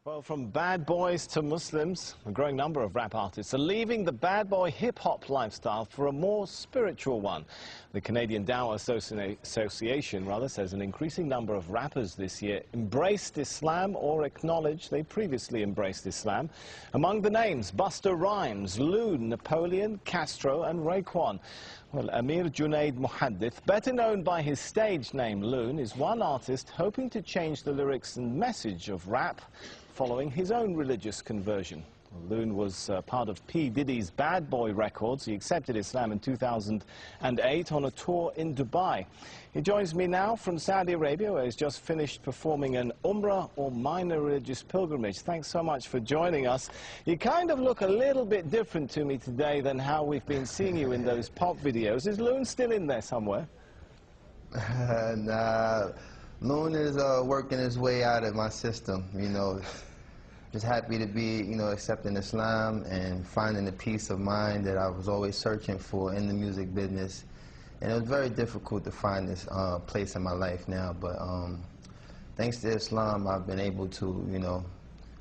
Well, from bad boys to Muslims, a growing number of rap artists are leaving the bad boy hip-hop lifestyle for a more spiritual one. The Canadian Dawah Association says an increasing number of rappers this year embraced Islam or acknowledged they previously embraced Islam. Among the names, Busta Rhymes, Loon, Napoleon, Castro and Raekwon. Well, Amir Junaid Muhaddith, better known by his stage name Loon, is one artist hoping to change the lyrics and message of rap following his own religious conversion. Loon was part of P. Diddy's Bad Boy Records. He accepted Islam in 2008 on a tour in Dubai. He joins me now from Saudi Arabia, where he's just finished performing an Umrah or minor religious pilgrimage. Thanks so much for joining us. You kind of look a little bit different to me today than how we've been seeing you in those pop videos. Is Loon still in there somewhere? Nah, Loon is working his way out of my system, you know. Just happy to be, you know, accepting Islam and finding the peace of mind that I was always searching for in the music business. And it was very difficult to find this place in my life now, but thanks to Islam, I've been able to, you know,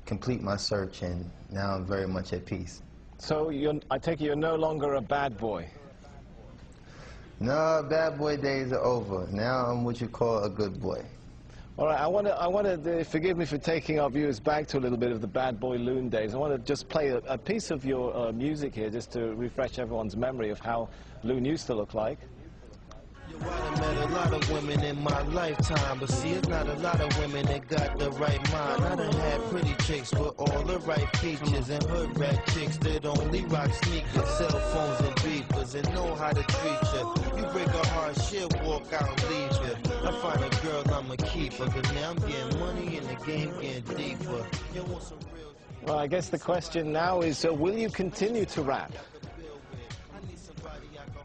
complete my search, and now I'm very much at peace. So I take it you're no longer a bad boy? No, bad boy days are over. Now I'm what you call a good boy. All right, I want to forgive me for taking our viewers back to a little bit of the Bad Boy Loon days. I want to just play a piece of your music here, just to refresh everyone's memory of how Loon used to look like. I met a lot of women in my lifetime, but see, it's not a lot of women that got the right mind. I done had pretty chicks with all the right features, and hood rat chicks that only rock sneakers, cell phones and beepers, and know how to treat you. You break a heart, she'll walk out and leave you. I find a girl, I'ma keep her, but now I'm getting money and the game getting deeper. You want some real... Well, I guess the question now is, will you continue to rap?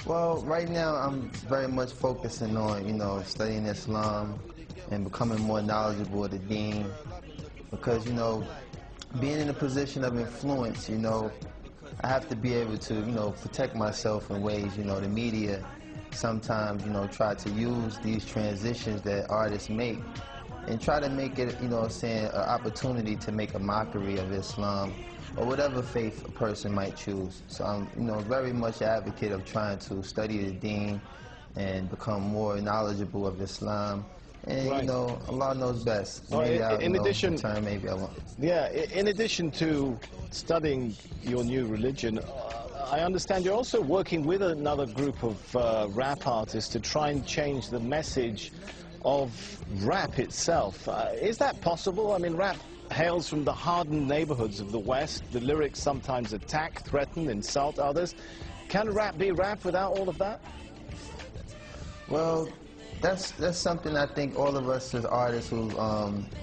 Well, right now I'm very much focusing on, you know, studying Islam and becoming more knowledgeable of the deen, because, you know, being in a position of influence, you know, I have to be able to, you know, protect myself in ways, you know, the media sometimes, you know, try to use these transitions that artists make and try to make it, you know, saying an opportunity to make a mockery of Islam or whatever faith a person might choose. So I'm, you know, very much an advocate of trying to study the deen and become more knowledgeable of Islam. And, right. You know, Allah knows best. Maybe in addition, maybe I won't. Yeah, in addition to studying your new religion, I understand you're also working with another group of rap artists to try and change the message of rap itself. Is that possible? I mean, rap hails from the hardened neighborhoods of the West. The lyrics sometimes attack, threaten, insult others. Can rap be rap without all of that? Well, that's something I think all of us as artists who,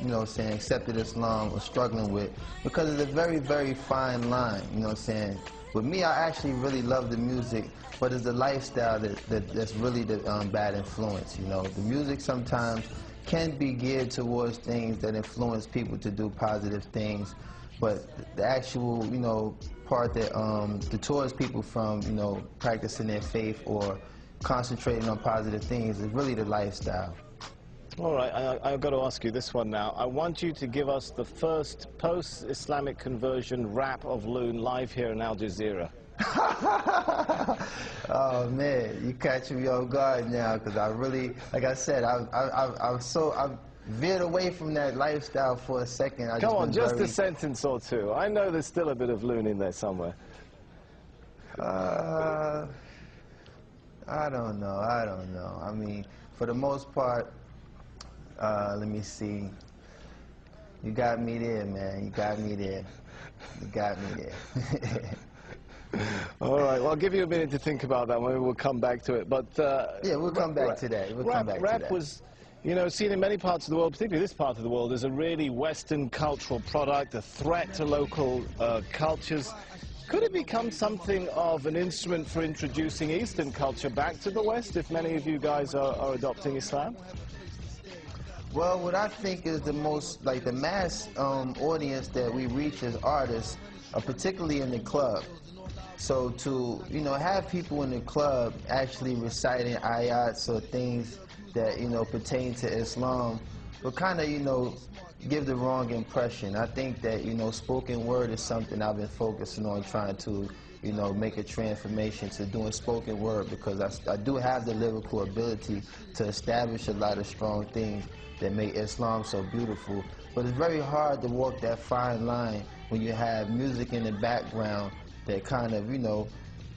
you know, saying accepted Islam are struggling with, because it's a very, very fine line, you know what I'm saying? With me, I actually really love the music, but it's the lifestyle that's really the bad influence, you know? The music sometimes can be geared towards things that influence people to do positive things, but the actual, you know, part that deters people from, you know, practicing their faith or concentrating on positive things is really the lifestyle. All right, I've got to ask you this one now. I want you to give us the first post-Islamic conversion rap of Loon live here in Al Jazeera. Oh man, you catching me off guard now, because I really, like I said, I've veered away from that lifestyle for a second. Come on, just a sentence or two. I know there's still a bit of Loon in there somewhere. I don't know. I mean, for the most part, let me see. You got me there, man. You got me there. You got me there. All right, well, I'll give you a minute to think about that. Maybe we'll come back to it. But yeah, we'll come back to that. Rap was, you know, seen in many parts of the world, particularly this part of the world, as a really Western cultural product, a threat to local cultures. Could it become something of an instrument for introducing Eastern culture back to the West, if many of you guys are adopting Islam? Well, what I think is the most, like, the mass audience that we reach as artists, particularly in the club. So to, you know, have people in the club actually reciting ayats or things that, you know, pertain to Islam will kind of, you know, give the wrong impression. I think that, you know, spoken word is something I've been focusing on, trying to, you know, make a transformation to doing spoken word, because I do have the lyrical ability to establish a lot of strong things that make Islam so beautiful. But it's very hard to walk that fine line when you have music in the background that kind of, you know,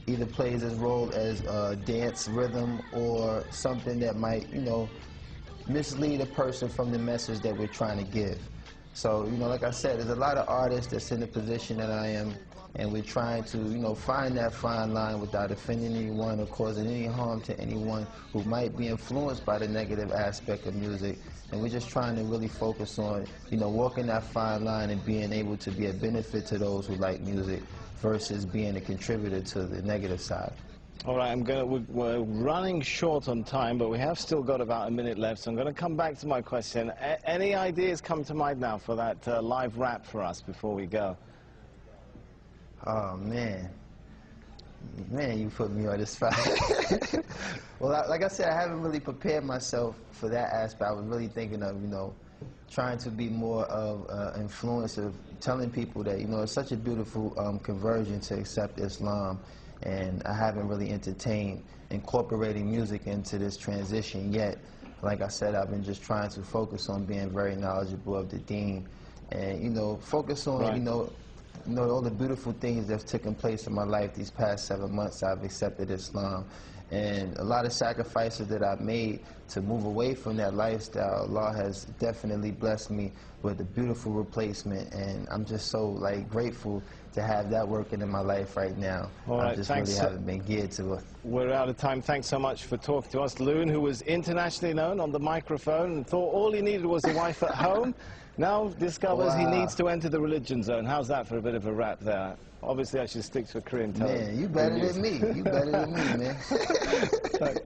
either plays its role as a dance rhythm or something that might, you know, mislead a person from the message that we're trying to give. So, you know, like I said, there's a lot of artists that's in the position that I am, and we're trying to, you know, find that fine line without offending anyone or causing any harm to anyone who might be influenced by the negative aspect of music. And we're just trying to really focus on, you know, walking that fine line and being able to be a benefit to those who like music versus being a contributor to the negative side. All right, we're running short on time, but we have still got about a minute left, so I'm going to come back to my question. Any ideas come to mind now for that live rap for us before we go? Oh, man. Man, you put me on this spot. Well, like I said, I haven't really prepared myself for that aspect. I was really thinking of, you know, trying to be more of an influencer, telling people that, you know, it's such a beautiful conversion to accept Islam. And I haven't really entertained incorporating music into this transition yet. Like I said, I've been just trying to focus on being very knowledgeable of the deen, and, you know, focus on, you know, all the beautiful things that's taken place in my life these past 7 months. I've accepted Islam, and a lot of sacrifices that I've made to move away from that lifestyle. Allah has definitely blessed me with a beautiful replacement, and I'm just so, like, grateful to have that working in my life right now. All right, I just really haven't been geared to it. We're out of time. Thanks so much for talking to us. Loon, who was internationally known on the microphone and thought all he needed was a wife at home, now discovers he needs to enter the religion zone. How's that for a bit of a rap there? Obviously, I should stick to a Korean television. Man, you better than me. You better than me, man.